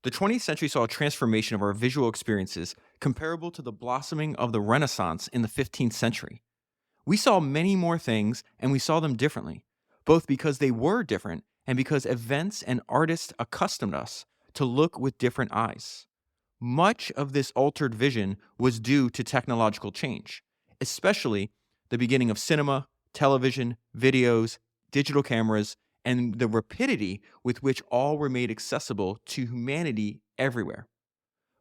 The 20th century saw a transformation of our visual experiences comparable to the blossoming of the Renaissance in the 15th century. We saw many more things and we saw them differently, both because they were different and because events and artists accustomed us to look with different eyes. Much of this altered vision was due to technological change, especially the beginning of cinema, television, videos, digital cameras, and the rapidity with which all were made accessible to humanity everywhere.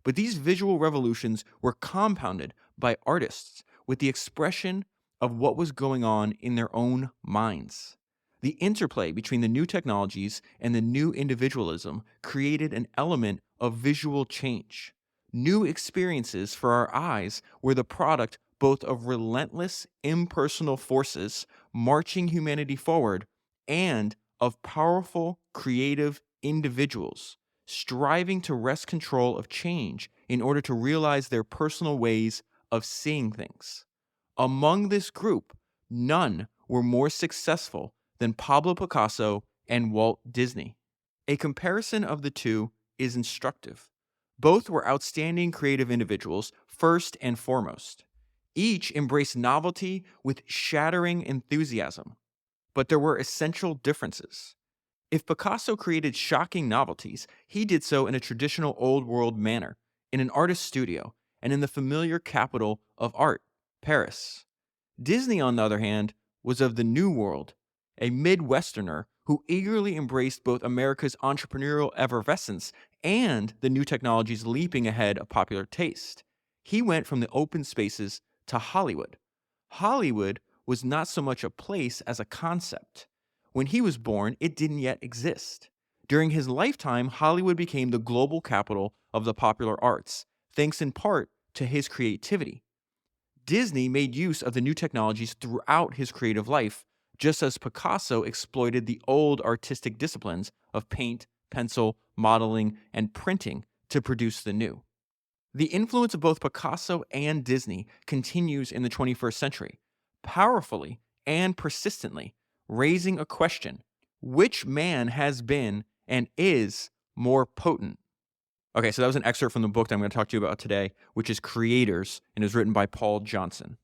But these visual revolutions were compounded by artists with the expression of what was going on in their own minds. The interplay between the new technologies and the new individualism created an element of visual change. New experiences for our eyes were the product both of relentless impersonal forces marching humanity forward and of powerful creative individuals striving to wrest control of change in order to realize their personal ways of seeing things. Among this group, none were more successful than Pablo Picasso and Walt Disney. A comparison of the two is instructive. Both were outstanding creative individuals, first and foremost. Each embraced novelty with shattering enthusiasm, but there were essential differences. If Picasso created shocking novelties, he did so in a traditional old world manner, in an artist's studio, and in the familiar capital of art, Paris. Disney, on the other hand, was of the New World, a Midwesterner who eagerly embraced both America's entrepreneurial effervescence and the new technologies leaping ahead of popular taste. He went from the open spaces to Hollywood. Hollywood was not so much a place as a concept. When he was born, it didn't yet exist. During his lifetime, Hollywood became the global capital of the popular arts, thanks in part to his creativity. Disney made use of the new technologies throughout his creative life, just as Picasso exploited the old artistic disciplines of paint, pencil, modeling, and printing to produce the new. The influence of both Picasso and Disney continues in the 21st century, powerfully and persistently, raising a question: which man has been and is more potent? Okay, so that was an excerpt from the book that I'm going to talk to you about today, which is Creators, and is written by Paul Johnson.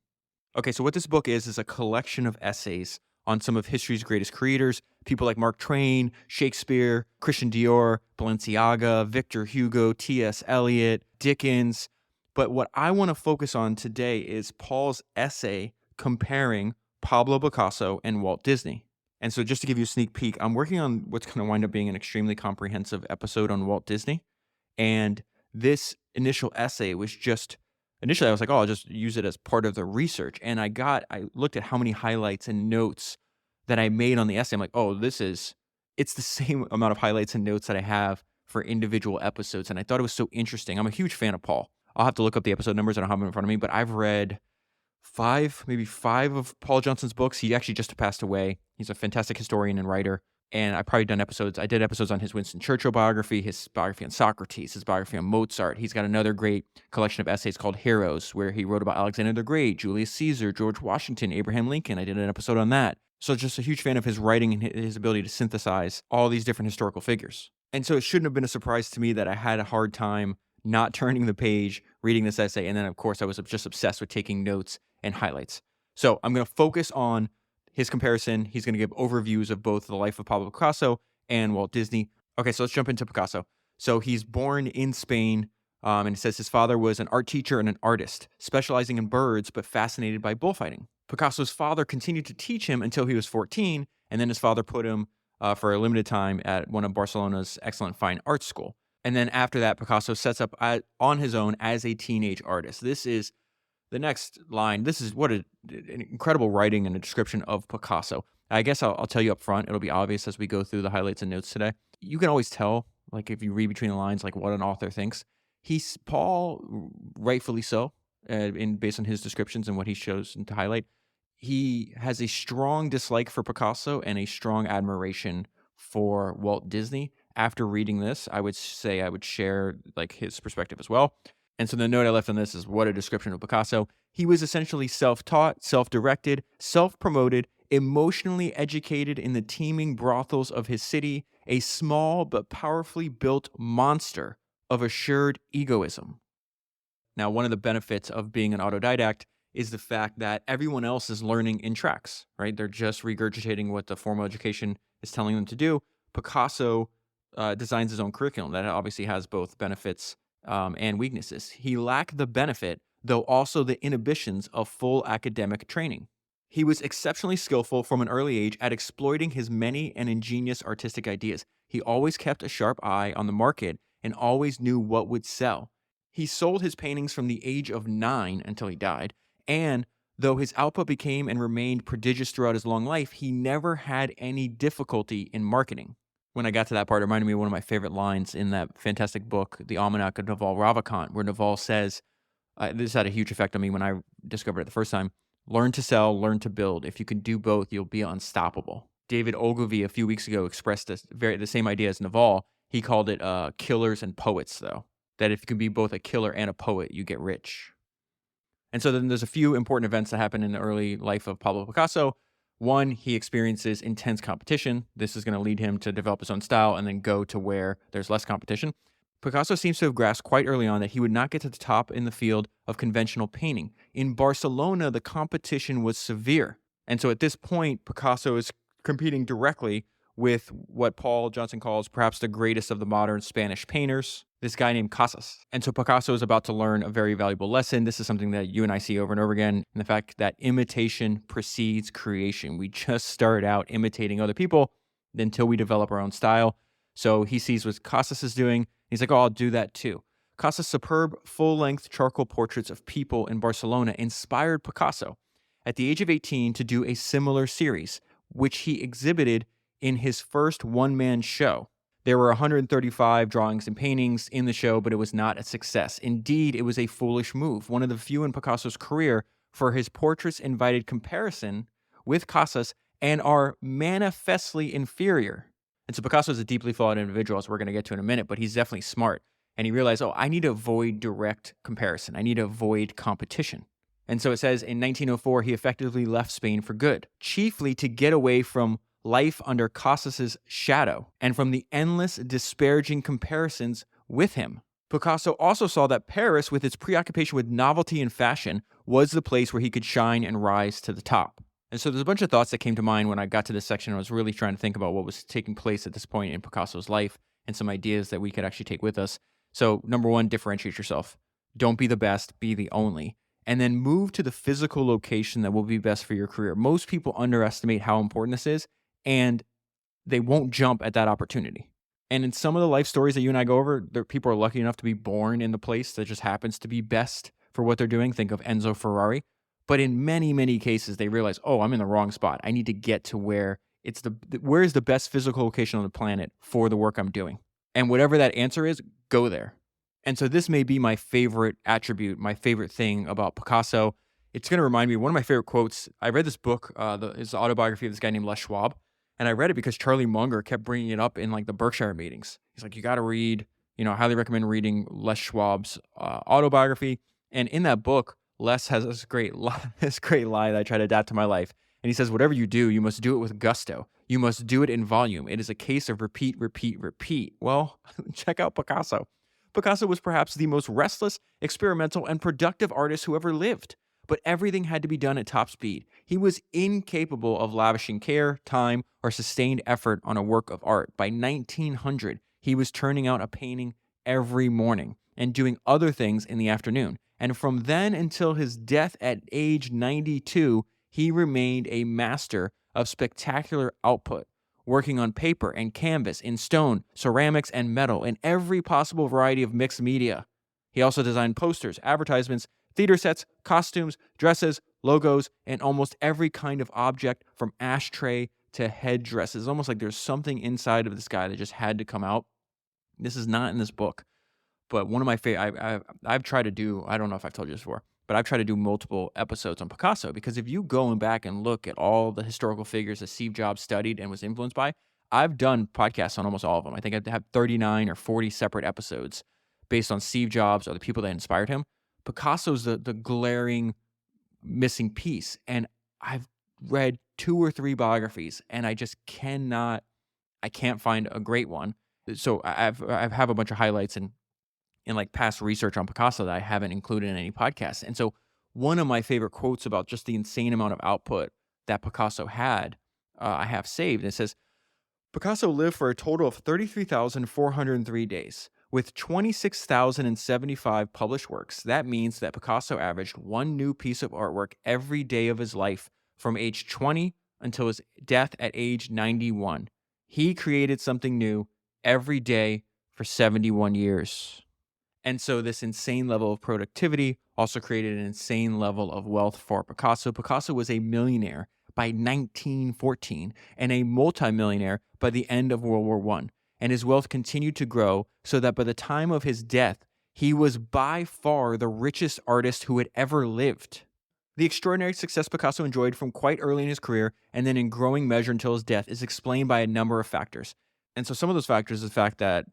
Okay, so what this book is a collection of essays on some of history's greatest creators, people like Mark Twain, Shakespeare, Christian Dior, Balenciaga, Victor Hugo, T.S. Eliot, Dickens. But what I want to focus on today is Paul's essay comparing Pablo Picasso and Walt Disney. And so just to give you a sneak peek, I'm working on what's going to wind up being an extremely comprehensive episode on Walt Disney. And this initial essay was just, initially I was like, oh, I'll just use it as part of the research. And I looked at how many highlights and notes that I made on the essay. I'm like, oh, it's the same amount of highlights and notes that I have for individual episodes. And I thought it was so interesting. I'm a huge fan of Paul. I'll have to look up the episode numbers. I don't have them in front of me, but I've read maybe five of Paul Johnson's books. He actually just passed away. He's a fantastic historian and writer. And I've probably done episodes. I did episodes on his Winston Churchill biography, his biography on Socrates, his biography on Mozart. He's got another great collection of essays called Heroes, where he wrote about Alexander the Great, Julius Caesar, George Washington, Abraham Lincoln. I did an episode on that. So just a huge fan of his writing and his ability to synthesize all these different historical figures. And so it shouldn't have been a surprise to me that I had a hard time not turning the page, reading this essay. And then, of course, I was just obsessed with taking notes and highlights. So I'm going to focus on his comparison. He's going to give overviews of both the life of Pablo Picasso and Walt Disney. Okay, so let's jump into Picasso. So he's born in Spain, and it says his father was an art teacher and an artist, specializing in birds but fascinated by bullfighting. Picasso's father continued to teach him until he was 14, and then his father put him for a limited time at one of Barcelona's excellent fine arts school. And then after that, Picasso sets up on his own as a teenage artist. This is the next line. This is what an incredible writing and a description of Picasso. I guess I'll tell you up front. It'll be obvious as we go through the highlights and notes today. You can always tell, like if you read between the lines, like what an author thinks. Paul, rightfully so, based on his descriptions and what he shows to highlight, he has a strong dislike for Picasso and a strong admiration for Walt Disney. After reading this, I would say I would share like his perspective as well. And so the note I left on this is what a description of Picasso. He was essentially self-taught, self-directed, self-promoted, emotionally educated in the teeming brothels of his city, a small but powerfully built monster of assured egoism. Now, one of the benefits of being an autodidact is the fact that everyone else is learning in tracks, right? They're just regurgitating what the formal education is telling them to do. Picasso designs his own curriculum that obviously has both benefits and weaknesses. He lacked the benefit, though also the inhibitions of full academic training. He was exceptionally skillful from an early age at exploiting his many and ingenious artistic ideas. He always kept a sharp eye on the market and always knew what would sell. He sold his paintings from the age of 9 until he died, and though his output became and remained prodigious throughout his long life, he never had any difficulty in marketing. When I got to that part, it reminded me of one of my favorite lines in that fantastic book, The Almanac of Naval Ravikant, where Naval says, this had a huge effect on me when I discovered it the first time, learn to sell, learn to build. If you can do both, you'll be unstoppable. David Ogilvy a few weeks ago expressed the same idea as Naval. He called it killers and poets, though. That if you can be both a killer and a poet, you get rich. And so then there's a few important events that happen in the early life of Pablo Picasso. One, he experiences intense competition. This is going to lead him to develop his own style and then go to where there's less competition. Picasso seems to have grasped quite early on that he would not get to the top in the field of conventional painting. In Barcelona, the competition was severe. And so at this point, Picasso is competing directly with what Paul Johnson calls perhaps the greatest of the modern Spanish painters, this guy named Casas. And so Picasso is about to learn a very valuable lesson. This is something that you and I see over and over again, and the fact that imitation precedes creation. We just start out imitating other people until we develop our own style. So he sees what Casas is doing. He's like, oh, I'll do that too. Casas' superb full-length charcoal portraits of people in Barcelona inspired Picasso at the age of 18 to do a similar series, which he exhibited in his first one-man show. There were 135 drawings and paintings in the show, but it was not a success. Indeed, it was a foolish move, one of the few in Picasso's career, for his portraits invited comparison with Casas and are manifestly inferior. And so Picasso is a deeply flawed individual, as we're going to get to in a minute, but he's definitely smart. And he realized, I need to avoid direct comparison. I need to avoid competition. And so it says in 1904, he effectively left Spain for good, chiefly to get away from life under Casas's shadow and from the endless disparaging comparisons with him. Picasso also saw that Paris, with its preoccupation with novelty and fashion, was the place where he could shine and rise to the top. And so there's a bunch of thoughts that came to mind when I got to this section. I was really trying to think about what was taking place at this point in Picasso's life and some ideas that we could actually take with us. So number one, differentiate yourself. Don't be the best, be the only. And then move to the physical location that will be best for your career. Most people underestimate how important this is, and they won't jump at that opportunity. And in some of the life stories that you and I go over, people are lucky enough to be born in the place that just happens to be best for what they're doing. Think of Enzo Ferrari. But in many, many cases, they realize, I'm in the wrong spot. I need to get to where where is the best physical location on the planet for the work I'm doing? And whatever that answer is, go there. And so this may be my favorite attribute, my favorite thing about Picasso. It's going to remind me of one of my favorite quotes. I read this book, it's the autobiography of this guy named Les Schwab. And I read it because Charlie Munger kept bringing it up in like the Berkshire meetings. He's like, you got to read, I highly recommend reading Les Schwab's autobiography. And in that book, Les has this great lie that I try to adapt to my life. And he says, whatever you do, you must do it with gusto. You must do it in volume. It is a case of repeat, repeat, repeat. Well, check out Picasso. Picasso was perhaps the most restless, experimental, and productive artist who ever lived. But everything had to be done at top speed. He was incapable of lavishing care, time, or sustained effort on a work of art. By 1900, he was turning out a painting every morning and doing other things in the afternoon. And from then until his death at age 92, he remained a master of spectacular output, working on paper and canvas, in stone, ceramics, and metal, in every possible variety of mixed media. He also designed posters, advertisements, theater sets, costumes, dresses, logos, and almost every kind of object from ashtray to headdresses. It's almost like there's something inside of this guy that just had to come out. This is not in this book, but one of my favorite, I've tried to do, I don't know if I've told you this before, but I've tried to do multiple episodes on Picasso, because if you go back and look at all the historical figures that Steve Jobs studied and was influenced by, I've done podcasts on almost all of them. I think I have 39 or 40 separate episodes based on Steve Jobs or the people that inspired him. Picasso's the glaring missing piece. And I've read 2 or 3 biographies, and I just can't find a great one. So I have a bunch of highlights, and in like past research on Picasso that I haven't included in any podcast. And so one of my favorite quotes about just the insane amount of output that Picasso had, I have saved. It says, Picasso lived for a total of 33,403 days. With 26,075 published works, that means that Picasso averaged one new piece of artwork every day of his life from age 20 until his death at age 91. He created something new every day for 71 years. And so this insane level of productivity also created an insane level of wealth for Picasso. Picasso was a millionaire by 1914 and a multimillionaire by the end of World War I. And his wealth continued to grow so that by the time of his death, he was by far the richest artist who had ever lived. The extraordinary success Picasso enjoyed from quite early in his career and then in growing measure until his death is explained by a number of factors. And so some of those factors is the fact that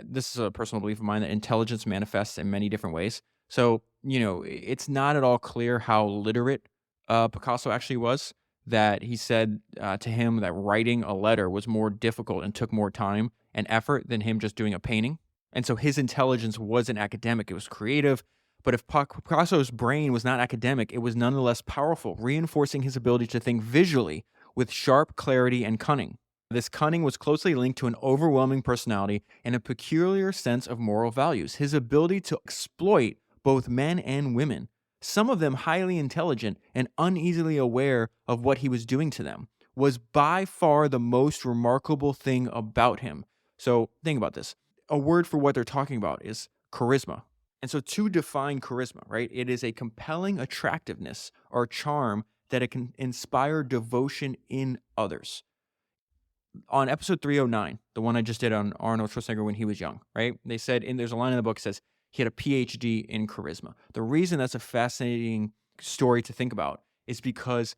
this is a personal belief of mine that intelligence manifests in many different ways. So, it's not at all clear how literate Picasso actually was, that he said to him that writing a letter was more difficult and took more time and effort than him just doing a painting. And so his intelligence wasn't academic, it was creative. But if Picasso's brain was not academic, it was nonetheless powerful, reinforcing his ability to think visually with sharp clarity and cunning. This cunning was closely linked to an overwhelming personality and a peculiar sense of moral values. His ability to exploit both men and women, some of them highly intelligent and uneasily aware of what he was doing to them, was by far the most remarkable thing about him. So think about this. A word for what they're talking about is charisma. And so to define charisma, right, it is a compelling attractiveness or charm that it can inspire devotion in others. On episode 309, the one I just did on Arnold Schwarzenegger when he was young, right? They said, there's a line in the book that says he had a PhD in charisma. The reason that's a fascinating story to think about is because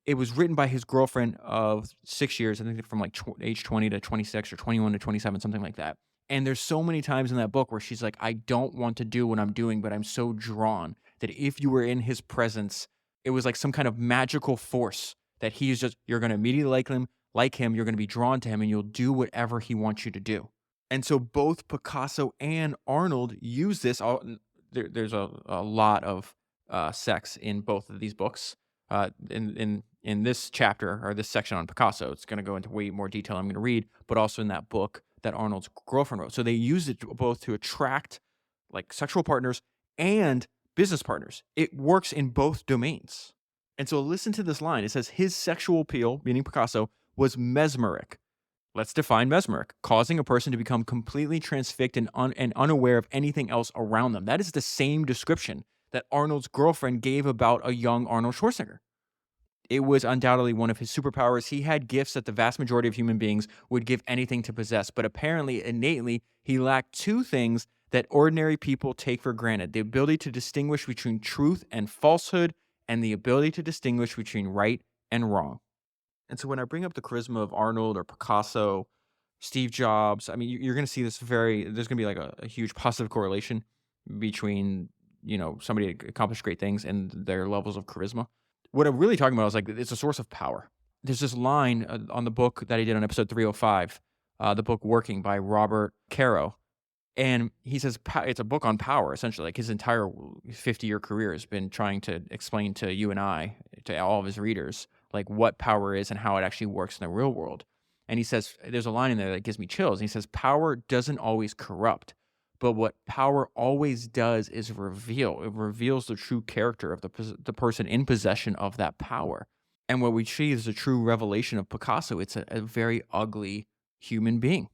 it was written by his girlfriend of 6 years, I think from like age 20 to 26 or 21 to 27, something like that. And there's so many times in that book where she's like, I don't want to do what I'm doing, but I'm so drawn that if you were in his presence, it was like some kind of magical force that he's just, you're going to immediately like him, you're going to be drawn to him, and you'll do whatever he wants you to do. And so both Picasso and Arnold use this. There's a lot of sex in both of these books. In this chapter or this section on Picasso, it's going to go into way more detail I'm going to read, but also in that book that Arnold's girlfriend wrote. So they use it both to attract like sexual partners and business partners. It works in both domains. And so listen to this line. It says his sexual appeal, meaning Picasso, was mesmeric. Let's define mesmeric: causing a person to become completely transfixed and unaware of anything else around them. That is the same description that Arnold's girlfriend gave about a young Arnold Schwarzenegger. It was undoubtedly one of his superpowers. He had gifts that the vast majority of human beings would give anything to possess, but apparently, innately, he lacked two things that ordinary people take for granted: the ability to distinguish between truth and falsehood, and the ability to distinguish between right and wrong. And so when I bring up the charisma of Arnold or Picasso, Steve Jobs, I mean, you're going to see this there's going to be like a huge positive correlation between, somebody that accomplished great things and their levels of charisma. What I'm really talking about is like, it's a source of power. There's this line on the book that I did on episode 305, the book Working by Robert Caro. And he says it's a book on power, essentially. Like his entire 50-year career has been trying to explain to you and I, to all of his readers, like what power is and how it actually works in the real world. And he says, there's a line in there that gives me chills. And he says, power doesn't always corrupt, but what power always does is reveal. It reveals the true character of the person in possession of that power. And what we see is a true revelation of Picasso. It's a very ugly human being.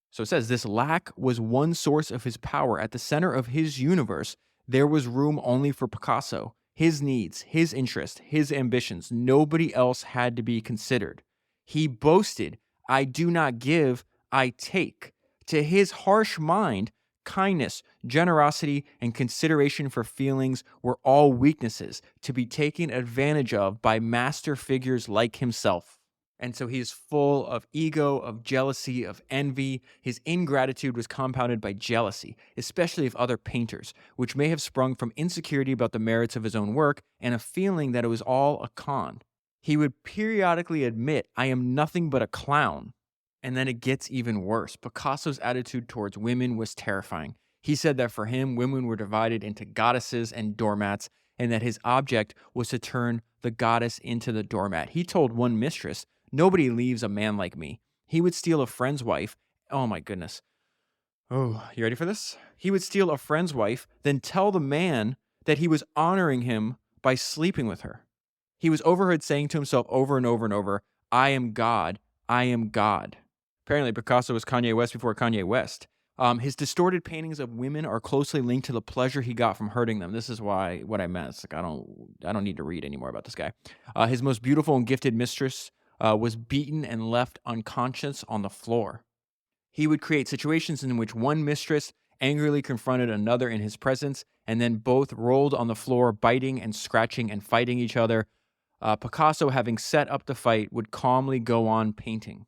So it says, this lack was one source of his power. At the center of his universe, there was room only for Picasso. His needs, his interests, his ambitions, nobody else had to be considered. He boasted, I do not give, I take. To his harsh mind, kindness, generosity, and consideration for feelings were all weaknesses to be taken advantage of by master figures like himself. And so he is full of ego, of jealousy, of envy. His ingratitude was compounded by jealousy, especially of other painters, which may have sprung from insecurity about the merits of his own work and a feeling that it was all a con. He would periodically admit, I am nothing but a clown. And then it gets even worse. Picasso's attitude towards women was terrifying. He said that for him, women were divided into goddesses and doormats, and that his object was to turn the goddess into the doormat. He told one mistress, "Nobody leaves a man like me." He would steal a friend's wife. Oh my goodness. Oh, you ready for this? He would steal a friend's wife, then tell the man that he was honoring him by sleeping with her. He was overheard saying to himself over and over and over, "I am God. I am God." Apparently, Picasso was Kanye West before Kanye West. His distorted paintings of women are closely linked to the pleasure he got from hurting them. This is why what I meant. It's like I don't need to read anymore about this guy. His most beautiful and gifted mistress was beaten and left unconscious on the floor. He would create situations in which one mistress angrily confronted another in his presence, and then both rolled on the floor, biting and scratching and fighting each other. Picasso, having set up the fight, would calmly go on painting.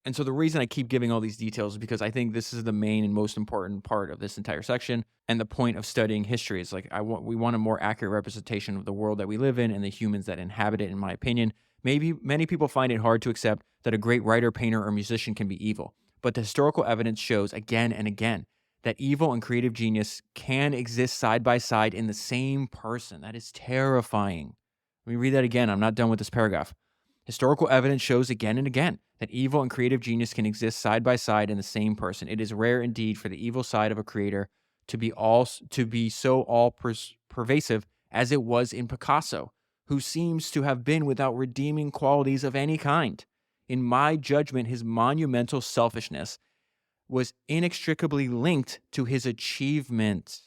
And so the reason I keep giving all these details is because I think this is the main and most important part of this entire section, and the point of studying history is like we want a more accurate representation of the world that we live in and the humans that inhabit it, in my opinion. Maybe many people find it hard to accept that a great writer, painter, or musician can be evil, but the historical evidence shows again and again that evil and creative genius can exist side by side in the same person. That is terrifying. Let me read that again. I'm not done with this paragraph. Historical evidence shows again and again that evil and creative genius can exist side by side in the same person. It is rare indeed for the evil side of a creator to be so pervasive as it was in Picasso, who seems to have been without redeeming qualities of any kind. In my judgment, his monumental selfishness was inextricably linked to his achievement.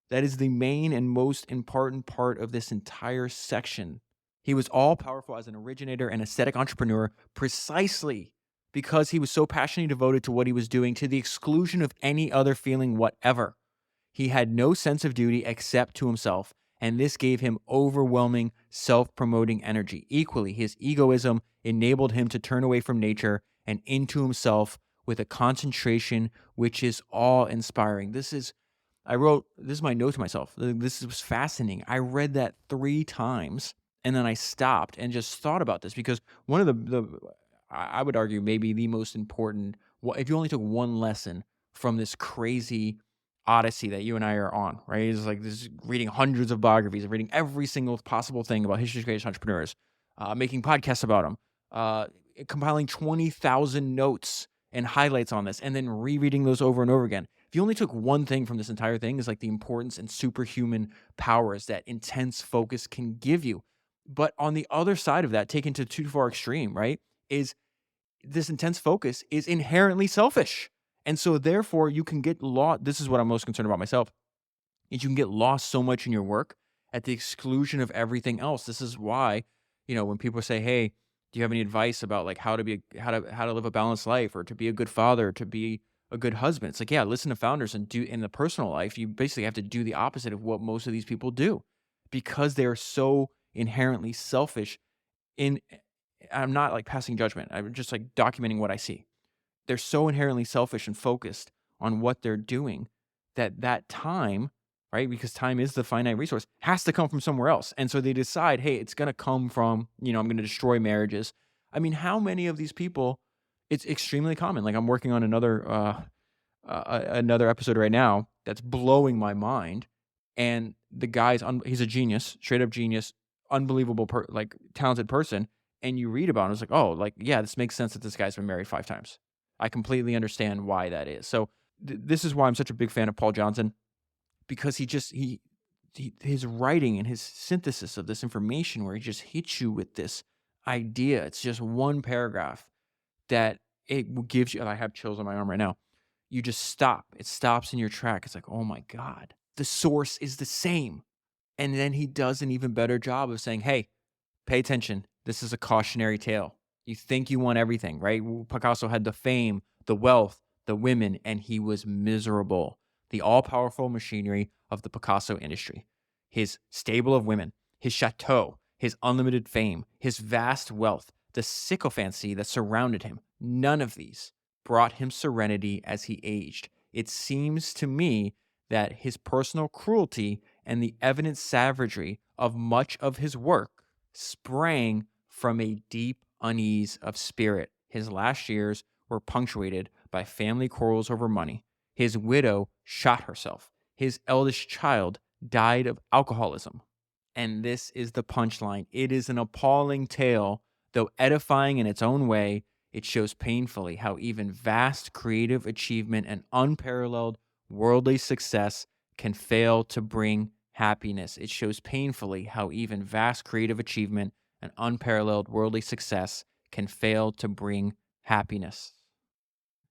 That is the main and most important part of this entire section. He was all-powerful as an originator and aesthetic entrepreneur precisely because he was so passionately devoted to what he was doing to the exclusion of any other feeling whatever. He had no sense of duty except to himself, and this gave him overwhelming self-promoting energy. Equally, his egoism enabled him to turn away from nature and into himself with a concentration which is awe-inspiring. This is my note to myself. This was fascinating. I read that 3 times. And then I stopped and just thought about this because one of I would argue maybe the most important, if you only took one lesson from this crazy odyssey that you and I are on, right? It's like this reading hundreds of biographies, reading every single possible thing about history's greatest entrepreneurs, making podcasts about them, compiling 20,000 notes and highlights on this, and then rereading those over and over again. If you only took one thing from this entire thing, is like the importance and superhuman powers that intense focus can give you. But on the other side of that, taken to too far extreme, right, is this intense focus is inherently selfish. And so therefore you can get lost. This is what I'm most concerned about myself, is you can get lost so much in your work at the exclusion of everything else. This is why, when people say, "Hey, do you have any advice about like how to live a balanced life or to be a good father, to be a good husband?" It's like, yeah, listen to founders and do in the personal life. You basically have to do the opposite of what most of these people do because they are so inherently selfish. I'm not like passing judgment. I'm just like documenting what I see. They're so inherently selfish and focused on what they're doing that time, right? Because time is the finite resource, has to come from somewhere else. And so they decide, hey, it's going to come from, I'm going to destroy marriages. I mean, how many of these people, it's extremely common. Like I'm working on another episode right now that's blowing my mind. And the guy's, he's a genius, straight up genius, unbelievable, talented person. And you read about him, it's like, oh, like, yeah, this makes sense that this guy's been married 5 times. I completely understand why that is. So this is why I'm such a big fan of Paul Johnson, because his writing and his synthesis of this information, where he just hits you with this idea. It's just one paragraph that it gives you. I have chills on my arm right now. You just stop. It stops in your track. It's like, oh my God, the source is the same. And then he does an even better job of saying, hey, pay attention. This is a cautionary tale. You think you want everything, right? Picasso had the fame, the wealth, the women, and he was miserable. The all-powerful machinery of the Picasso industry. His stable of women, his chateau, his unlimited fame, his vast wealth, the sycophancy that surrounded him, none of these brought him serenity as he aged. It seems to me that his personal cruelty and the evident savagery of much of his work sprang from a deep unease of spirit. His last years were punctuated by family quarrels over money. His widow shot herself. His eldest child died of alcoholism. And this is the punchline. It is an appalling tale, though edifying in its own way. It shows painfully how even vast creative achievement and unparalleled worldly success can fail to bring happiness. It shows painfully how even vast creative achievement and unparalleled worldly success can fail to bring happiness.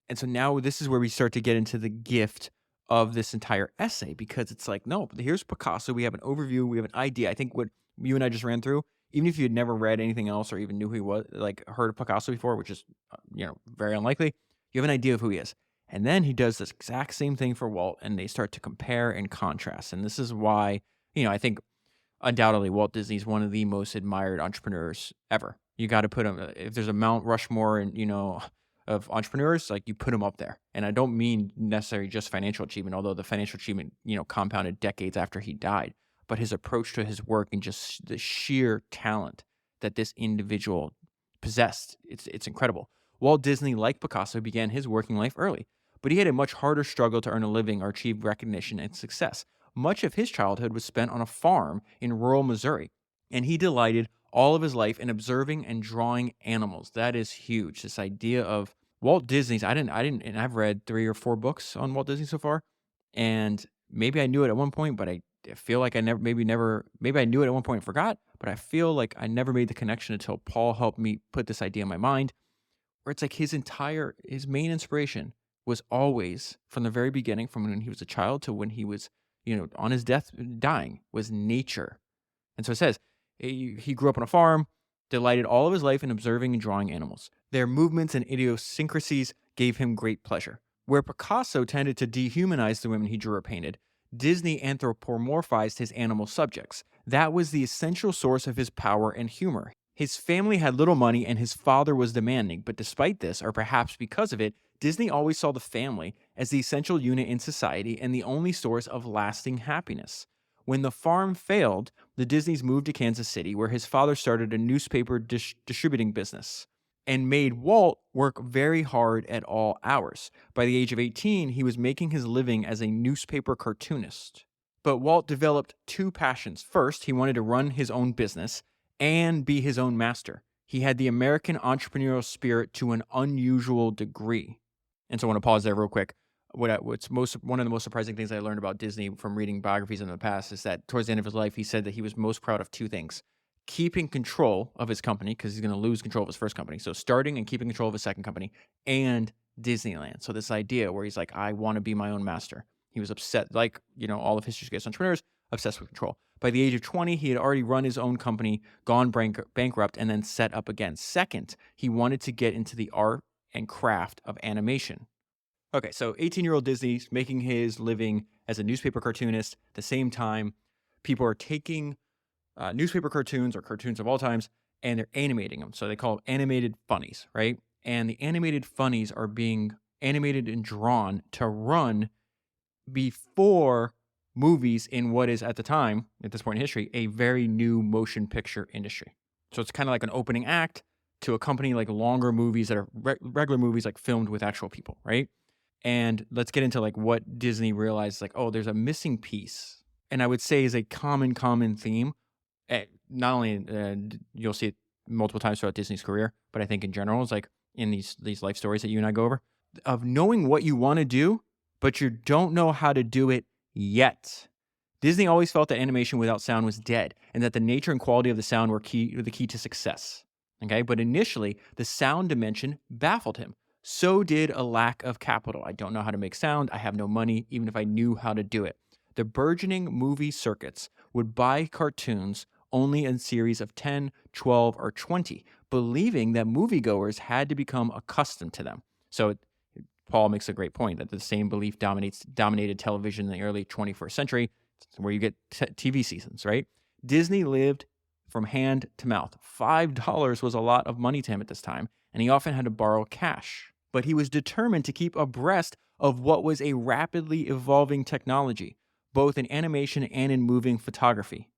And so now this is where we start to get into the gift of this entire essay, because it's like, no, here's Picasso. We have an overview. We have an idea. I think what you and I just ran through, even if you had never read anything else or even knew who he was, like heard of Picasso before, which is, very unlikely, you have an idea of who he is. And then he does this exact same thing for Walt, and they start to compare and contrast. And this is why, I think undoubtedly Walt Disney is one of the most admired entrepreneurs ever. You got to put him, if there's a Mount Rushmore and, of entrepreneurs, like you put him up there. And I don't mean necessarily just financial achievement, although the financial achievement, compounded decades after he died, but his approach to his work and just the sheer talent that this individual possessed. It's incredible. Walt Disney, like Picasso, began his working life early, but he had a much harder struggle to earn a living or achieve recognition and success. Much of his childhood was spent on a farm in rural Missouri, and he delighted all of his life in observing and drawing animals. That is huge. This idea of Walt Disney's, I didn't, and I've read 3 or 4 books on Walt Disney so far, and maybe I knew it at one point, but I feel like I maybe I knew it at one point and forgot, but I feel like I never made the connection until Paul helped me put this idea in my mind, where it's like his main inspiration was always, from the very beginning, from when he was a child to when he was, on his death, dying, was nature. And so it says, he grew up on a farm, delighted all of his life in observing and drawing animals. Their movements and idiosyncrasies gave him great pleasure. Where Picasso tended to dehumanize the women he drew or painted, Disney anthropomorphized his animal subjects. That was the essential source of his power and humor. His family had little money and his father was demanding, but despite this, or perhaps because of it, Disney always saw the family as the essential unit in society and the only source of lasting happiness. When the farm failed, the Disneys moved to Kansas City, where his father started a newspaper distributing business and made Walt work very hard at all hours. By the age of 18, he was making his living as a newspaper cartoonist. But Walt developed 2 passions. First, he wanted to run his own business and be his own master. He had the American entrepreneurial spirit to an unusual degree. And so I want to pause there real quick. One of the most surprising things I learned about Disney from reading biographies in the past is that towards the end of his life, he said that he was most proud of 2 things: keeping control of his company, because he's going to lose control of his first company. So starting and keeping control of his second company, and Disneyland. So this idea where he's like, I want to be my own master. He was upset, like, all of history's greatest entrepreneurs, obsessed with control. By the age of 20, he had already run his own company, gone bankrupt, and then set up again. Second, he wanted to get into the art and craft of animation. Okay, so 18-year-old Disney's making his living as a newspaper cartoonist. At the same time, people are taking newspaper cartoons or cartoons of all times, and they're animating them. So they call them animated funnies, right? And the animated funnies are being animated and drawn to run before movies in what is, at the time, at this point in history, a very new motion picture industry. So it's kind of like an opening act to accompany like longer movies that are regular movies, like filmed with actual people, right? And let's get into like what Disney realized, like, oh, there's a missing piece. And I would say is a common theme. Not only you'll see it multiple times throughout Disney's career, but I think in general, it's like in these life stories that you and I go over, of knowing what you want to do, but you don't know how to do it yet. Disney always felt that animation without sound was dead, and that the nature and quality of the sound were the key to success. Okay, but initially, the sound dimension baffled him. So did a lack of capital. I don't know how to make sound. I have no money, even if I knew how to do it. The burgeoning movie circuits would buy cartoons only in series of 10, 12, or 20, believing that moviegoers had to become accustomed to them. So Paul makes a great point that the same belief dominated television in the early 21st century, where you get TV seasons, right? Disney lived from hand to mouth. $5 was a lot of money to him at this time, and he often had to borrow cash. But he was determined to keep abreast of what was a rapidly evolving technology, both in animation and in moving photography.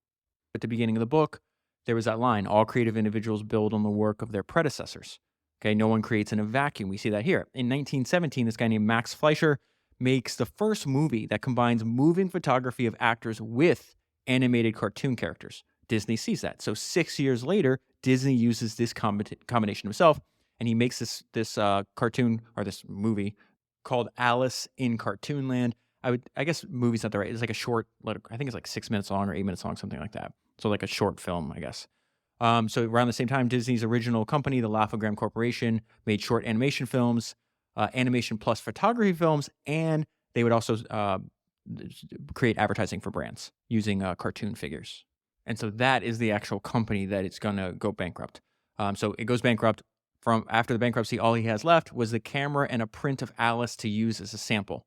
At the beginning of the book, there was that line, all creative individuals build on the work of their predecessors. Okay, no one creates in a vacuum. We see that here. In 1917, this guy named Max Fleischer makes the first movie that combines moving photography of actors with animated cartoon characters. Disney sees that. So 6 years later, Disney uses this combination himself, and he makes this cartoon or this movie called Alice in Cartoonland. I guess movie's not the right. It's like a short. I think it's like 6 minutes long or 8 minutes long, something like that. So like a short film, I guess. So around the same time, Disney's original company, the Laugh-O-Gram Corporation, made short animation films, animation plus photography films, and they would also create advertising for brands using cartoon figures. And so that is the actual company that it's going to go bankrupt. So it goes bankrupt. From after the bankruptcy, all he has left was the camera and a print of Alice to use as a sample.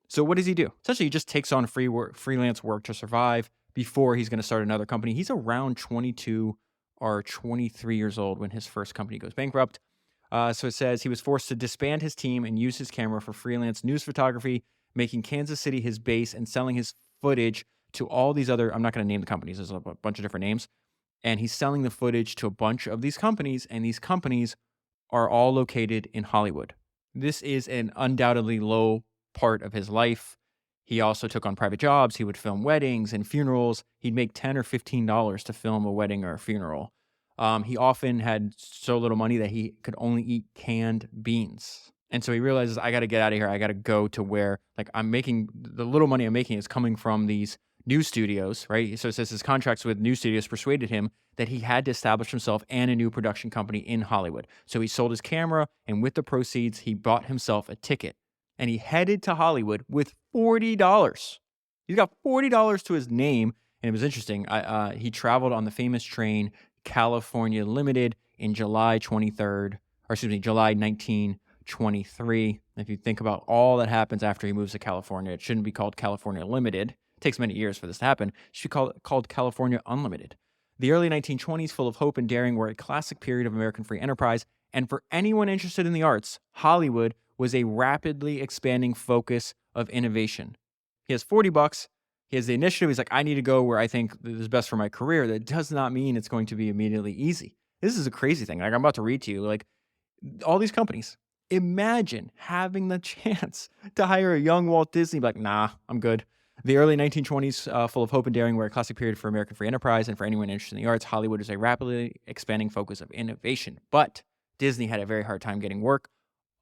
So what does he do? Essentially, he just takes on freelance work to survive before he's going to start another company. He's around 22 or 23 years old when his first company goes bankrupt. So it says he was forced to disband his team and use his camera for freelance news photography, making Kansas City his base and selling his footage to all these other, I'm not going to name the companies, there's a bunch of different names. And he's selling the footage to a bunch of these companies, and these companies are all located in Hollywood. This is an undoubtedly low part of his life. He also took on private jobs. He would film weddings and funerals. He'd make $10 or $15 to film a wedding or a funeral. He often had so little money that he could only eat canned beans. And so he realizes, I got to get out of here. I got to go to where, like, I'm making, the little money I'm making is coming from these news studios, right? So it says his contracts with news studios persuaded him that he had to establish himself and a new production company in Hollywood. So he sold his camera, and with the proceeds, he bought himself a ticket. And he headed to Hollywood with $40. He's got $40 to his name. And it was interesting. He traveled on the famous train California Limited in July 1923. If you think about all that happens after he moves to California, it shouldn't be called California Limited. It takes many years for this to happen. It should be called California Unlimited. The early 1920s, full of hope and daring, were a classic period of American free enterprise. And for anyone interested in the arts, Hollywood was a rapidly expanding focus of innovation. He has $40. He has the initiative. He's like, I need to go where I think is best for my career. That does not mean it's going to be immediately easy. This is a crazy thing. Like, I'm about to read to you, like, all these companies. Imagine having the chance to hire a young Walt Disney, like, nah, I'm good. The early 1920s, full of hope and daring, were a classic period for American free enterprise. And for anyone interested in the arts, Hollywood is a rapidly expanding focus of innovation. But Disney had a very hard time getting work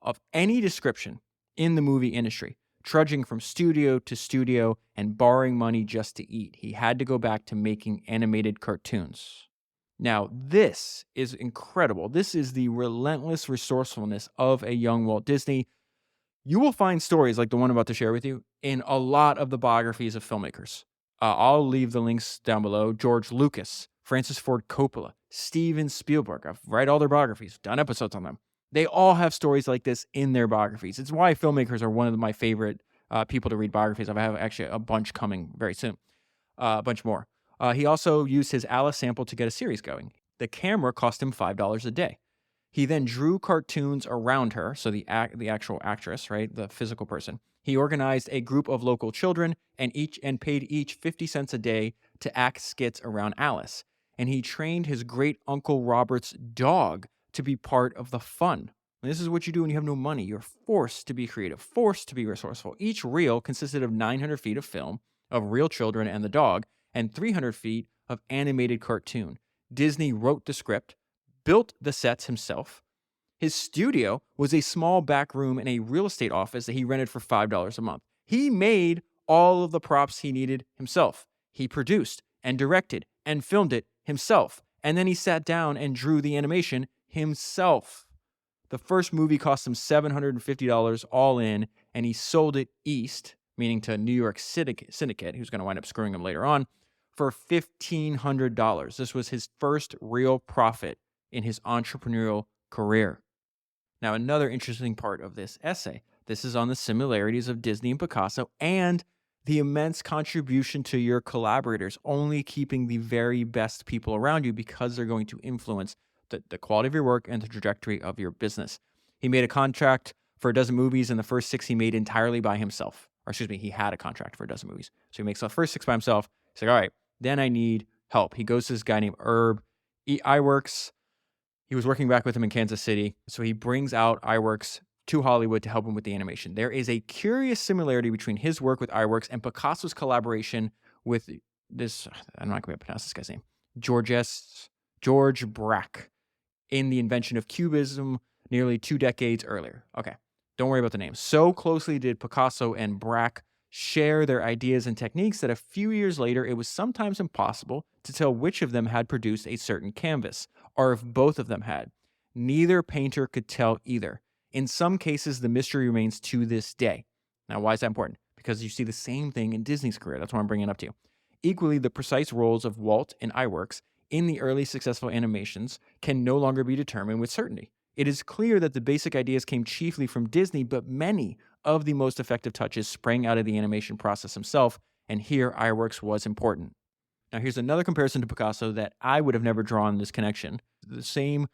of any description in the movie industry, trudging from studio to studio and borrowing money just to eat. He had to go back to making animated cartoons. Now, this is incredible. This is the relentless resourcefulness of a young Walt Disney. You will find stories like the one I'm about to share with you in a lot of the biographies of filmmakers. I'll leave the links down below. George Lucas, Francis Ford Coppola, Steven Spielberg. I've read all their biographies, done episodes on them. They all have stories like this in their biographies. It's why filmmakers are one of my favorite people to read biographies. I have actually a bunch coming very soon, a bunch more. He also used his Alice sample to get a series going. The camera cost him $5 a day. He then drew cartoons around her, so the actual actress, right, the physical person. He organized a group of local children and paid each 50 cents a day to act skits around Alice. And he trained his great Uncle Robert's dog to be part of the fun. And this is what you do when you have no money. You're forced to be creative, forced to be resourceful. Each reel consisted of 900 feet of film of real children and the dog, and 300 feet of animated cartoon. Disney wrote the script, built the sets himself. His studio was a small back room in a real estate office that he rented for $5 a month. He made all of the props he needed himself. He produced and directed and filmed it himself. And then he sat down and drew the animation himself. The first movie cost him $750 all in, and he sold it east, meaning to New York Syndicate, who's going to wind up screwing him later on, for $1,500. This was his first real profit in his entrepreneurial career. Now, another interesting part of this essay, this is on the similarities of Disney and Picasso and the immense contribution to your collaborators, only keeping the very best people around you because they're going to influence the quality of your work and the trajectory of your business. He made a contract for a dozen movies, and the first 6 he made entirely by himself. Or excuse me, he had a contract for a dozen movies. So he makes the first 6 by himself. He's like, all right, then I need help. He goes to this guy named Herb Iwerks. He was working back with him in Kansas City. So he brings out Iwerks to Hollywood to help him with the animation. There is a curious similarity between his work with iWorks and Picasso's collaboration with this, I'm not going to pronounce this guy's name, George Braque, in the invention of Cubism nearly 2 decades earlier. Okay, don't worry about the names. So closely did Picasso and Braque share their ideas and techniques that a few years later, it was sometimes impossible to tell which of them had produced a certain canvas, or if both of them had. Neither painter could tell either. In some cases, the mystery remains to this day. Now, why is that important? Because you see the same thing in Disney's career. That's what I'm bringing it up to you. Equally, the precise roles of Walt and iWorks in the early successful animations can no longer be determined with certainty. It is clear that the basic ideas came chiefly from Disney, but many of the most effective touches sprang out of the animation process himself, and here iWorks was important. Now, here's another comparison to Picasso that I would have never drawn this connection. The same,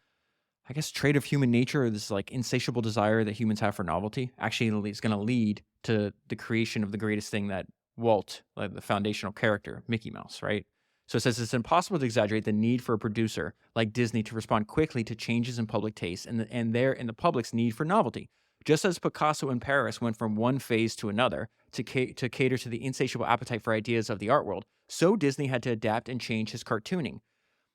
I guess, trait of human nature, this like insatiable desire that humans have for novelty, actually is going to lead to the creation of the greatest thing that Walt, like the foundational character, Mickey Mouse, right? So it says it's impossible to exaggerate the need for a producer like Disney to respond quickly to changes in public taste and the public's need for novelty. Just as Picasso in Paris went from one phase to another to cater to the insatiable appetite for ideas of the art world, so Disney had to adapt and change his cartooning.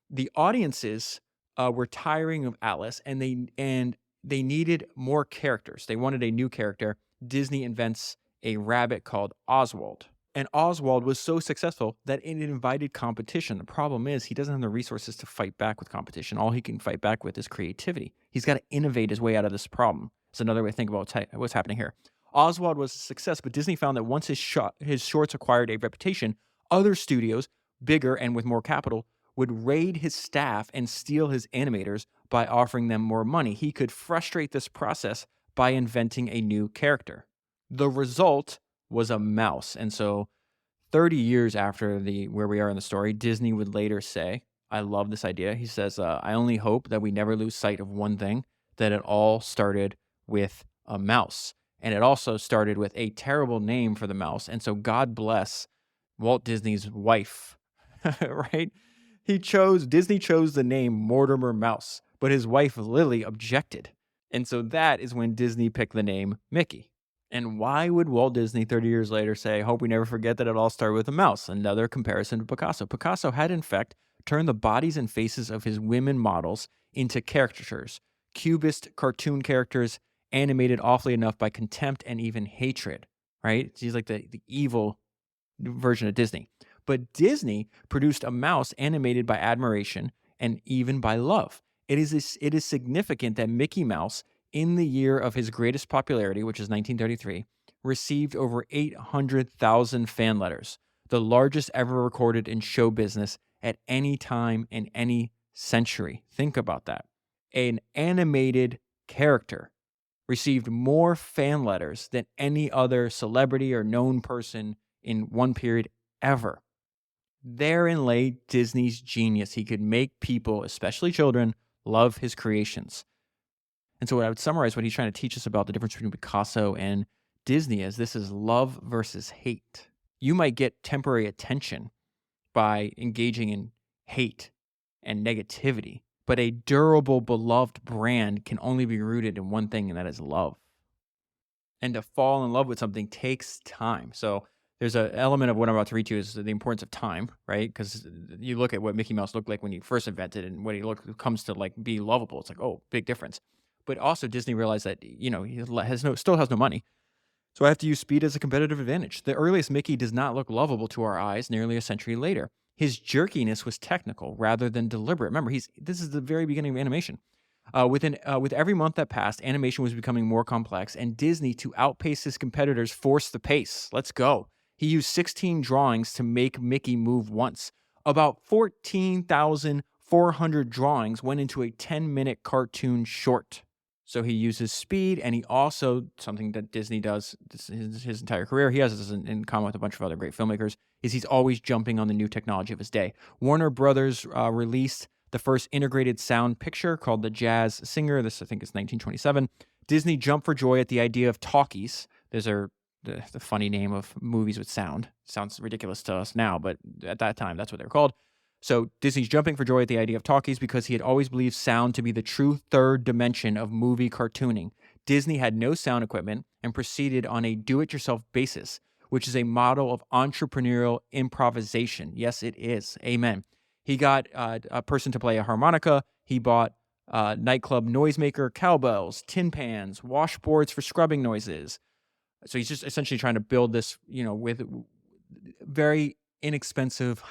The audiences were tiring of Alice, and they needed more characters. They wanted a new character. Disney invents a rabbit called Oswald. And Oswald was so successful that it invited competition. The problem is he doesn't have the resources to fight back with competition. All he can fight back with is creativity. He's got to innovate his way out of this problem. It's another way to think about what's happening here. Oswald was a success, but Disney found that once his shorts acquired a reputation, other studios, bigger and with more capital, would raid his staff and steal his animators by offering them more money. He could frustrate this process by inventing a new character. The result was a mouse. And so 30 years after where we are in the story, Disney would later say, I love this idea. He says, I only hope that we never lose sight of one thing, that it all started with a mouse. And it also started with a terrible name for the mouse. And so God bless Walt Disney's wife, right? Disney chose the name Mortimer Mouse, but his wife Lily objected. And so that is when Disney picked the name Mickey. And why would Walt Disney 30 years later say, hope we never forget that it all started with a mouse? Another comparison to Picasso. Picasso had, in fact, turned the bodies and faces of his women models into caricatures, cubist cartoon characters animated awfully enough by contempt and even hatred, right? He's like the evil version of Disney. But Disney produced a mouse animated by admiration and even by love. It is significant that Mickey Mouse, in the year of his greatest popularity, which is 1933, received over 800,000 fan letters, the largest ever recorded in show business at any time in any century. Think about that. An animated character received more fan letters than any other celebrity or known person in one period ever. Therein lay Disney's genius. He could make people, especially children, love his creations. And so what I would summarize what he's trying to teach us about the difference between Picasso and Disney is this is love versus hate. You might get temporary attention by engaging in hate and negativity, but a durable, beloved brand can only be rooted in one thing, and that is love. And to fall in love with something takes time. So there's an element of what I'm about to read to you is the importance of time, right? Because you look at what Mickey Mouse looked like when he first invented and what he comes to like be lovable. It's like, oh, big difference. But also Disney realized that, he still has no money. So I have to use speed as a competitive advantage. The earliest Mickey does not look lovable to our eyes nearly a century later. His jerkiness was technical rather than deliberate. Remember, this is the very beginning of animation. With every month that passed, animation was becoming more complex, and Disney, to outpace his competitors, forced the pace. Let's go. He used 16 drawings to make Mickey move once. About 14,400 drawings went into a 10-minute cartoon short. So he uses speed, and he also, something that Disney does his entire career, he has this in common with a bunch of other great filmmakers, is he's always jumping on the new technology of his day. Warner Brothers released the first integrated sound picture called The Jazz Singer. This, I think, is 1927. Disney jumped for joy at the idea of talkies. Those are the funny name of movies with sound. Sounds ridiculous to us now, but at that time, that's what they were called. So Disney's jumping for joy at the idea of talkies because he had always believed sound to be the true third dimension of movie cartooning. Disney had no sound equipment and proceeded on a do-it-yourself basis, which is a model of entrepreneurial improvisation. Yes, it is. Amen. He got a person to play a harmonica. He bought nightclub noisemaker, cowbells, tin pans, washboards for scrubbing noises. So he's just essentially trying to build this, with very inexpensive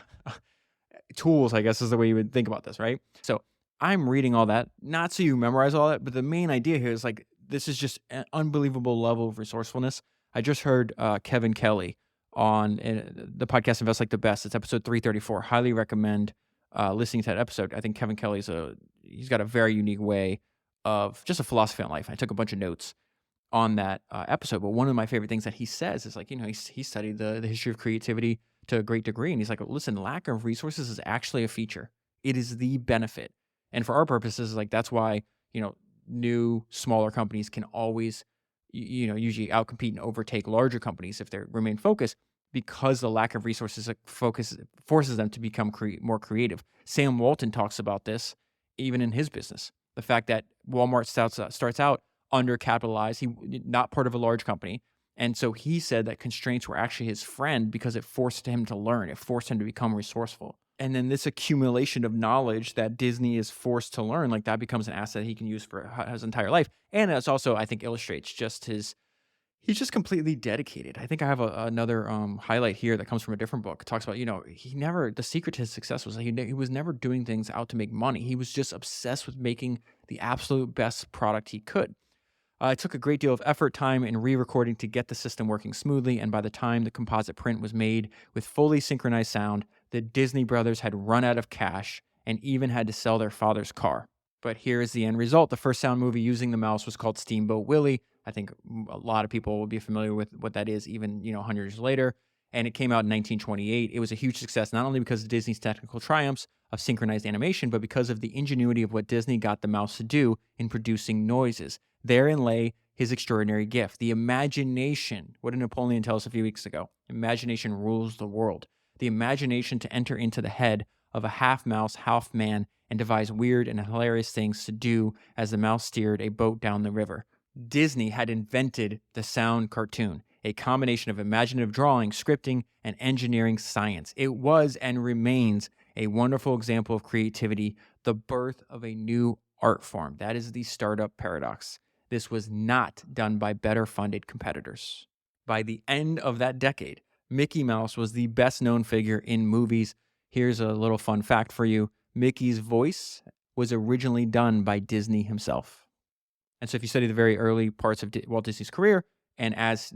tools, I guess is the way you would think about this, right? So I'm reading all that, not so you memorize all that, but the main idea here is like, this is just an unbelievable level of resourcefulness. I just heard Kevin Kelly on the podcast Invest Like the Best. It's episode 334. Highly recommend listening to that episode. I think Kevin Kelly's he's got a very unique way of just a philosophy on life. I took a bunch of notes on that episode, but one of my favorite things that he says is like, he studied the history of creativity to a great degree, and he's like, listen, lack of resources is actually a feature. It is the benefit, and for our purposes, like that's why new smaller companies can always usually outcompete and overtake larger companies if they remain focused, because the lack of resources forces them to become more creative. Sam Walton talks about this even in his business. The fact that Walmart starts out undercapitalized, he not part of a large company. And so he said that constraints were actually his friend because it forced him to learn. It forced him to become resourceful. And then this accumulation of knowledge that Disney is forced to learn, like that becomes an asset he can use for his entire life. And it's also, I think, illustrates just he's just completely dedicated. I think I have another highlight here that comes from a different book. It talks about, the secret to his success was that he was never doing things out to make money. He was just obsessed with making the absolute best product he could. It took a great deal of effort, time, and re-recording to get the system working smoothly, and by the time the composite print was made with fully synchronized sound, the Disney brothers had run out of cash and even had to sell their father's car. But here is the end result. The first sound movie using the mouse was called Steamboat Willie. I think a lot of people will be familiar with what that is even, 100 years later. And it came out in 1928. It was a huge success, not only because of Disney's technical triumphs of synchronized animation, but because of the ingenuity of what Disney got the mouse to do in producing noises. Therein lay his extraordinary gift, the imagination. What did Napoleon tell us a few weeks ago? Imagination rules the world. The imagination to enter into the head of a half mouse, half man, and devise weird and hilarious things to do as the mouse steered a boat down the river. Disney had invented the sound cartoon, a combination of imaginative drawing, scripting, and engineering science. It was and remains a wonderful example of creativity, the birth of a new art form. That is the startup paradox. This was not done by better funded competitors. By the end of that decade, Mickey Mouse was the best known figure in movies. Here's a little fun fact for you. Mickey's voice was originally done by Disney himself. And so if you study the very early parts of Walt Disney's career, and as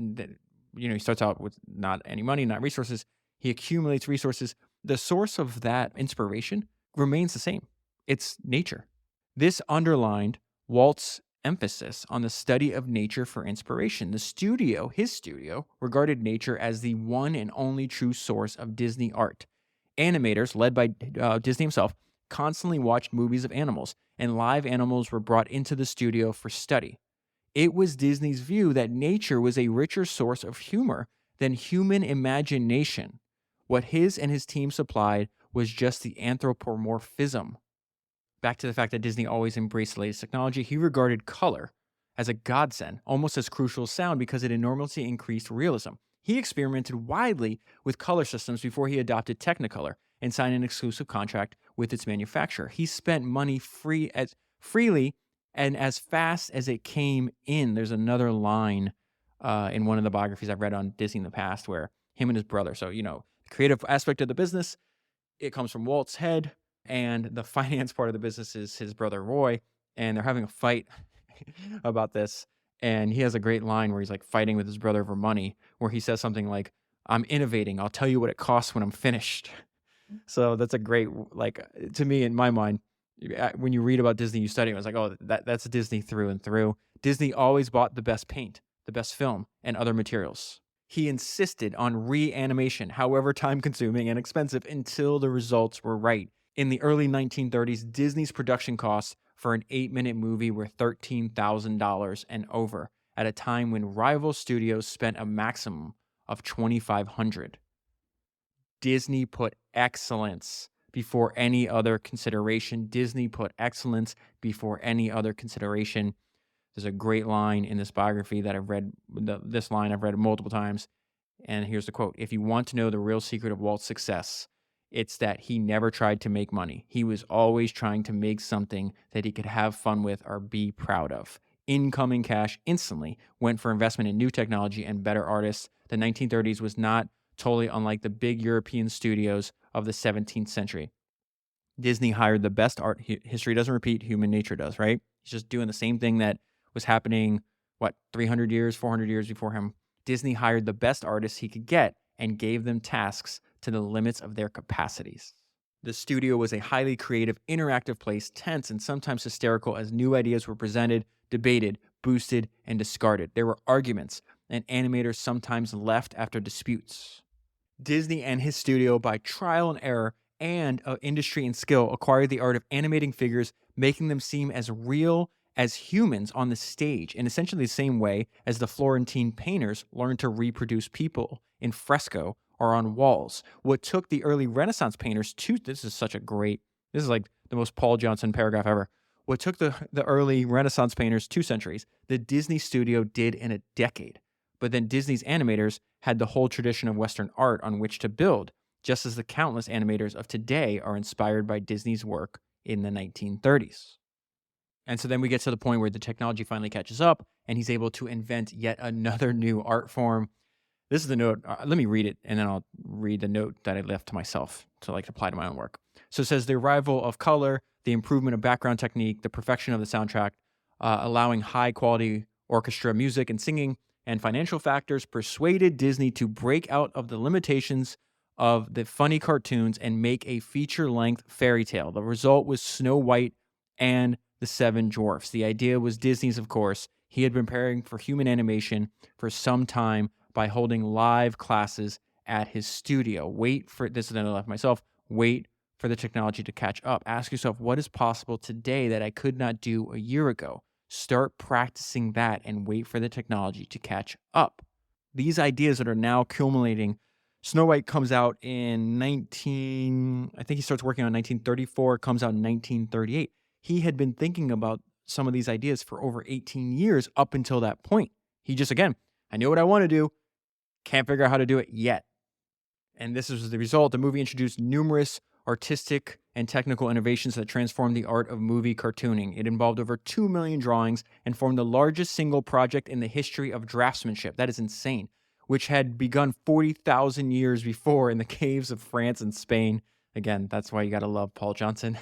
he starts out with not any money, not resources, he accumulates resources. The source of that inspiration remains the same. It's nature. This underlined Walt's emphasis on the study of nature for inspiration. His studio, regarded nature as the one and only true source of Disney art. Animators, led by Disney himself, constantly watched movies of animals, and live animals were brought into the studio for study. It was Disney's view that nature was a richer source of humor than human imagination. What his and his team supplied was just the anthropomorphism. Back to the fact that Disney always embraced the latest technology, he regarded color as a godsend, almost as crucial as sound, because it enormously increased realism. He experimented widely with color systems before he adopted Technicolor and signed an exclusive contract with its manufacturer. He spent money freely and as fast as it came in. There's another line in one of the biographies I've read on Disney in the past where him and his brother, so, the creative aspect of the business, it comes from Walt's head, and the finance part of the business is his brother Roy, and they're having a fight about this. And he has a great line where he's like fighting with his brother over money, where he says something like, "I'm innovating. I'll tell you what it costs when I'm finished." So that's a great, to me, in my mind, when you read about Disney, you study it, it's like, oh, that's Disney through and through. Disney always bought the best paint, the best film, and other materials. He insisted on reanimation, however time-consuming and expensive, until the results were right. In the early 1930s, Disney's production costs for an 8-minute movie were $13,000 and over, at a time when rival studios spent a maximum of $2,500. Disney put excellence before any other consideration. There's a great line in this biography that I've read. This line I've read multiple times. And here's the quote: "If you want to know the real secret of Walt's success, it's that he never tried to make money. He was always trying to make something that he could have fun with or be proud of. Incoming cash instantly went for investment in new technology and better artists. The 1930s was not totally unlike the big European studios of the 17th century. Disney hired the best art. History doesn't repeat, human nature does, right? He's just doing the same thing that was happening, 300 years, 400 years before him. Disney hired the best artists he could get and gave them tasks to the limits of their capacities. The studio was a highly creative, interactive place, tense and sometimes hysterical as new ideas were presented, debated, boosted, and discarded. There were arguments, and animators sometimes left after disputes. Disney and his studio, by trial and error and industry and skill, acquired the art of animating figures, making them seem as real as humans on the stage, in essentially the same way as the Florentine painters learned to reproduce people in fresco or on walls. What took the early Renaissance painters this is like the most Paul Johnson paragraph ever. What took the early Renaissance painters 2 centuries, the Disney studio did in a decade. But then Disney's animators had the whole tradition of Western art on which to build, just as the countless animators of today are inspired by Disney's work in the 1930s. And so then we get to the point where the technology finally catches up and he's able to invent yet another new art form. This is the note. Let me read it, and then I'll read the note that I left to myself to apply to my own work. So it says, the arrival of color, the improvement of background technique, the perfection of the soundtrack, allowing high quality orchestra music and singing, and financial factors persuaded Disney to break out of the limitations of the funny cartoons and make a feature-length fairy tale. The result was Snow White and the Seven Dwarfs. The idea was Disney's, of course. He had been preparing for human animation for some time by holding live classes at his studio. Wait for the technology to catch up. Ask yourself, what is possible today that I could not do a year ago? Start practicing that and wait for the technology to catch up. These ideas that are now accumulating. Snow White comes out in I think he starts working on 1934, comes out in 1938. He had been thinking about some of these ideas for over 18 years up until that point. He just, again, I know what I want to do, can't figure out how to do it yet. And this is the result. The movie introduced numerous artistic and technical innovations that transformed the art of movie cartooning. It involved over 2 million drawings and formed the largest single project in the history of draftsmanship. That is insane. Which had begun 40,000 years before in the caves of France and Spain. Again, that's why you got to love Paul Johnson.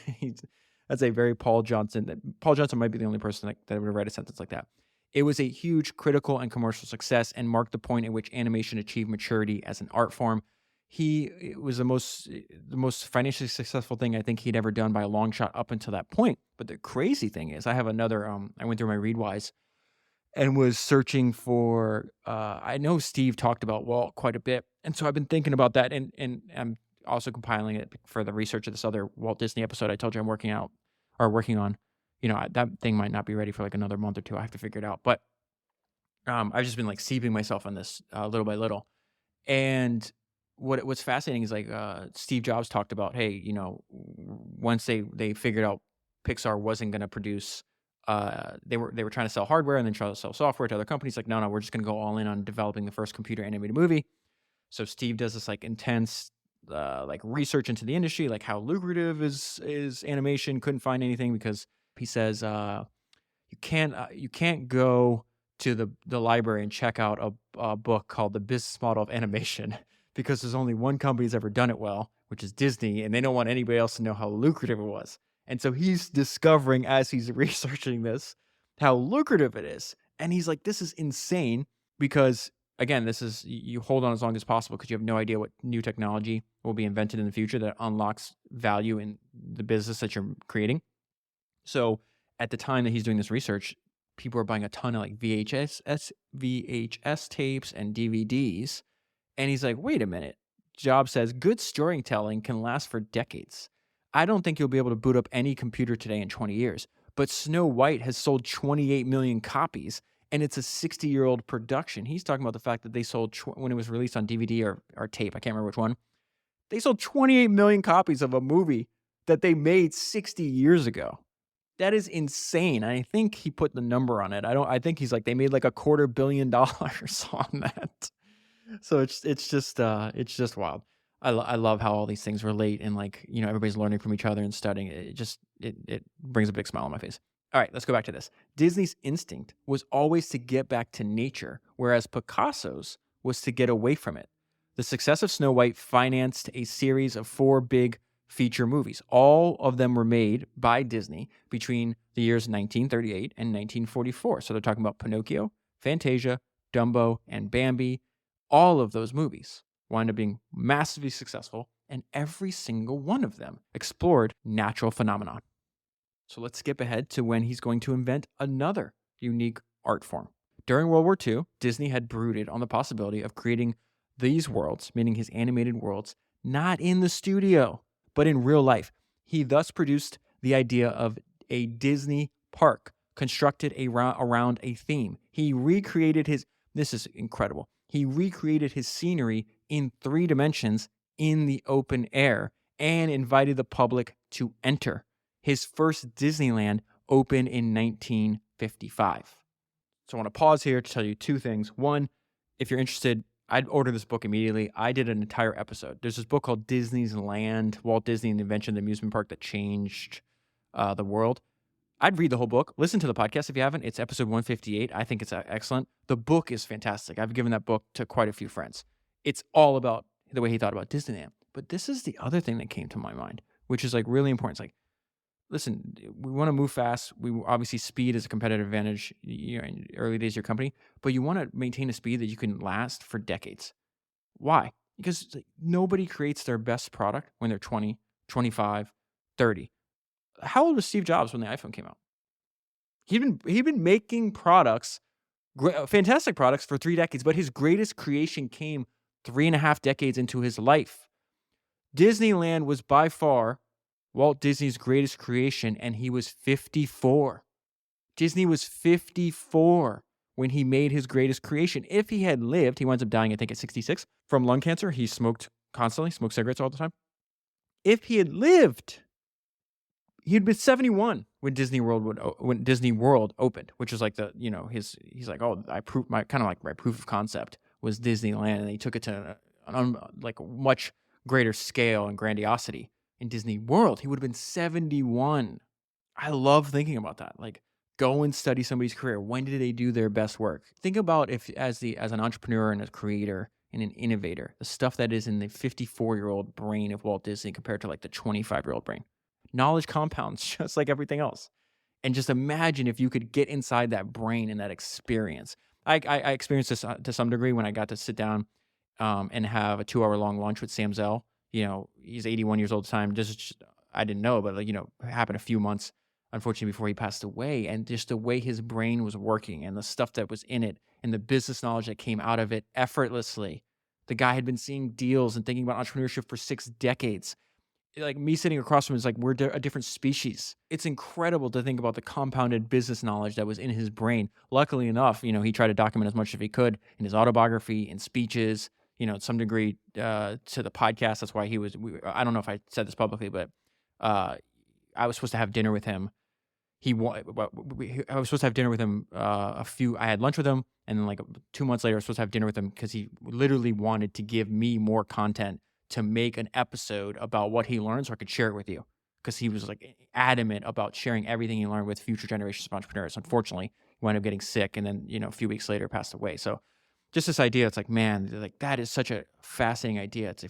That's a very Paul Johnson. Paul Johnson might be the only person that would write a sentence like that. It was a huge critical and commercial success and marked the point at which animation achieved maturity as an art form. It was the most financially successful thing I think he'd ever done by a long shot up until that point. But the crazy thing is, I have another. I went through my Readwise and was searching for. I know Steve talked about Walt quite a bit, and so I've been thinking about that, and I'm also compiling it for the research of this other Walt Disney episode I told you I'm working on. That thing might not be ready for another month or two. I have to figure it out, but I've just been seeping myself on this little by little. And what's fascinating is Steve Jobs talked about, hey, once they figured out Pixar wasn't going to produce, they were trying to sell hardware and then try to sell software to other companies. No, we're just going to go all in on developing the first computer animated movie. So Steve does this intense research into the industry, how lucrative is animation. Couldn't find anything because he says you can't go to the library and check out a book called The Business Model of Animation because there's only one company that's ever done it well, which is Disney, and they don't want anybody else to know how lucrative it was. And so he's discovering as he's researching this how lucrative it is. And he's like, this is insane because, again, this is, you hold on as long as possible because you have no idea what new technology will be invented in the future that unlocks value in the business that you're creating. So at the time that he's doing this research, people are buying a ton of VHS tapes and DVDs. And he's like, wait a minute. Jobs says good storytelling can last for decades. I don't think you'll be able to boot up any computer today in 20 years. But Snow White has sold 28 million copies, and it's a 60-year-old production. He's talking about the fact that they sold, when it was released on DVD or tape, I can't remember which one, they sold 28 million copies of a movie that they made 60 years ago. That is insane. I think he put the number on it. I think he's like, they made like $250 million on that. So it's just wild. I love how all these things relate and like, everybody's learning from each other and studying. It brings a big smile on my face. All right, let's go back to this. Disney's instinct was always to get back to nature, whereas Picasso's was to get away from it. The success of Snow White financed a series of 4 big feature movies. All of them were made by Disney between the years 1938 and 1944. So they're talking about Pinocchio, Fantasia, Dumbo, and Bambi. All of those movies wound up being massively successful, and every single one of them explored natural phenomena. So let's skip ahead to when he's going to invent another unique art form. During World War II, Disney had brooded on the possibility of creating these worlds, meaning his animated worlds, not in the studio, but in real life. He thus produced the idea of a Disney park constructed around a theme. He recreated this is incredible. He recreated his scenery in 3 dimensions in the open air and invited the public to enter. His first Disneyland opened in 1955. So I want to pause here to tell you 2 things. One, if you're interested, I'd order this book immediately. I did an entire episode. There's this book called Disney's Land, Walt Disney and the Invention of the Amusement Park that changed the world. I'd read the whole book. Listen to the podcast if you haven't. It's episode 158. I think it's excellent. The book is fantastic. I've given that book to quite a few friends. It's all about the way he thought about Disneyland. But this is the other thing that came to my mind, which is like really important. It's like, listen, we want to move fast. Obviously speed is a competitive advantage in early days of your company, but you want to maintain a speed that you can last for decades. Why? Because nobody creates their best product when they're 20, 25, 30. How old was Steve Jobs when the iPhone came out? He'd been making products, fantastic products for 3 decades, but his greatest creation came 3.5 decades into his life. Disneyland was by far Walt Disney's greatest creation, and he was 54. Disney was 54 when he made his greatest creation. If he had lived, he winds up dying, I think, at 66 from lung cancer. He smoked constantly, smoked cigarettes all the time. If he had lived, he'd been 71 when Disney World opened, which was like he's like, oh, I proved my proof of concept was Disneyland, and he took it to like much greater scale and grandiosity. In Disney World, he would have been 71. I love thinking about that. Like, go and study somebody's career. When did they do their best work? Think about if, as an entrepreneur and a creator and an innovator, the stuff that is in the 54-year-old brain of Walt Disney compared to like the 25-year-old brain. Knowledge compounds just like everything else. And just imagine if you could get inside that brain and that experience. I experienced this to some degree when I got to sit down and have a 2-hour-long lunch with Sam Zell. He's 81 years old at the time. I didn't know, but it happened a few months, unfortunately, before he passed away. And just the way his brain was working and the stuff that was in it and the business knowledge that came out of it effortlessly. The guy had been seeing deals and thinking about entrepreneurship for 6 decades. Like me sitting across from him is like, we're a different species. It's incredible to think about the compounded business knowledge that was in his brain. Luckily enough, he tried to document as much as he could in his autobiography, in speeches, to some degree, to the podcast. That's why I don't know if I said this publicly, but I was supposed to have dinner with him. I was supposed to have dinner with him. I had lunch with him, and then like 2 months later, I was supposed to have dinner with him because he literally wanted to give me more content to make an episode about what he learned so I could share it with you. Because he was like adamant about sharing everything he learned with future generations of entrepreneurs. Unfortunately, he wound up getting sick, and then a few weeks later passed away. So just this idea, it's like, man, like that is such a fascinating idea. It's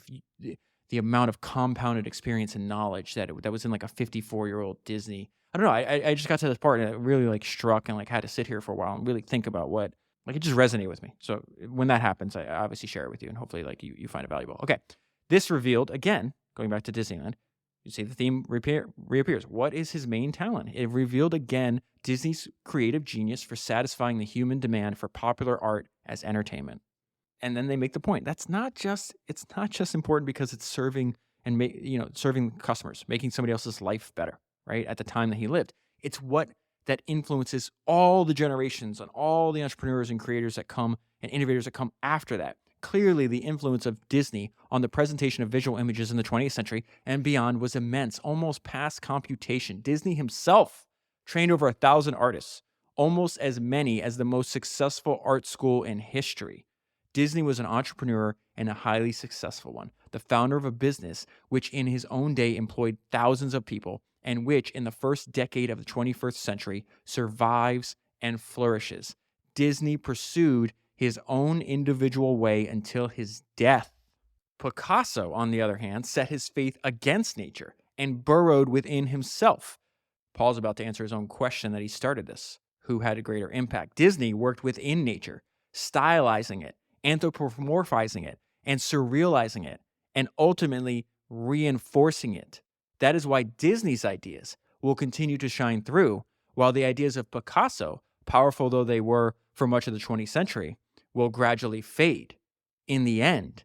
the amount of compounded experience and knowledge that was in like a 54-year-old Disney. I don't know. I just got to this part and it really like struck and like had to sit here for a while and really think about what, like it just resonated with me. So when that happens, I obviously share it with you and hopefully like you find it valuable. Okay. This revealed, again, going back to Disneyland, you see the theme reappears. What is his main talent? It revealed again Disney's creative genius for satisfying the human demand for popular art as entertainment. And then they make the point. It's not just important because it's serving customers, making somebody else's life better, right? At the time that he lived. It's what that influences all the generations and all the entrepreneurs and creators that come and innovators that come after that. Clearly, the influence of Disney on the presentation of visual images in the 20th century and beyond was immense, almost past computation. Disney himself trained over 1,000 artists, almost as many as the most successful art school in history. Disney was an entrepreneur and a highly successful one, the founder of a business which in his own day employed thousands of people and which in the first decade of the 21st century survives and flourishes. Disney pursued his own individual way until his death. Picasso, on the other hand, set his faith against nature and burrowed within himself. Paul's about to answer his own question that he started this. Who had a greater impact? Disney worked within nature, stylizing it, anthropomorphizing it, and surrealizing it, and ultimately reinforcing it. That is why Disney's ideas will continue to shine through, while the ideas of Picasso, powerful though they were for much of the 20th century, will gradually fade. In the end,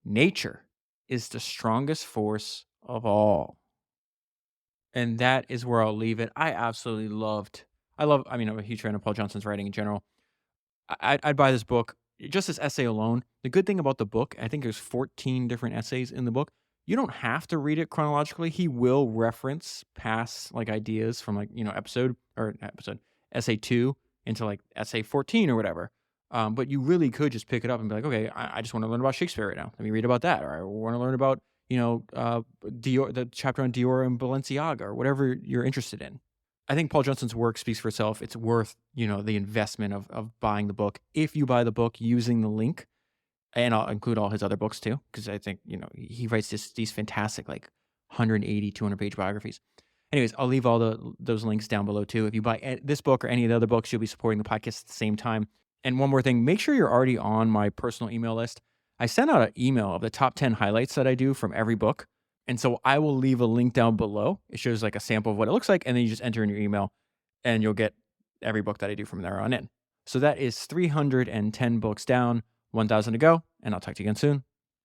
nature is the strongest force of all. And that is where I'll leave it. I mean, I'm a huge fan of Paul Johnson's writing in general. I'd buy this book just this essay alone. The good thing about the book, I think there's 14 different essays in the book. You don't have to read it chronologically. He will reference past like ideas from like, essay 2 into like essay 14 or whatever. But you really could just pick it up and be like, okay, I just want to learn about Shakespeare right now. Let me read about that. Or I want to learn about, Dior, the chapter on Dior and Balenciaga or whatever you're interested in. I think Paul Johnson's work speaks for itself. It's worth, the investment of buying the book. If you buy the book using the link, and I'll include all his other books too, because I think, he writes these fantastic, like 180, 200-page biographies. Anyways, I'll leave all those links down below too. If you buy this book or any of the other books, you'll be supporting the podcast at the same time. And one more thing, make sure you're already on my personal email list. I send out an email of the top 10 highlights that I do from every book. And so I will leave a link down below. It shows like a sample of what it looks like. And then you just enter in your email and you'll get every book that I do from there on in. So that is 310 books down, 1,000 to go. And I'll talk to you again soon.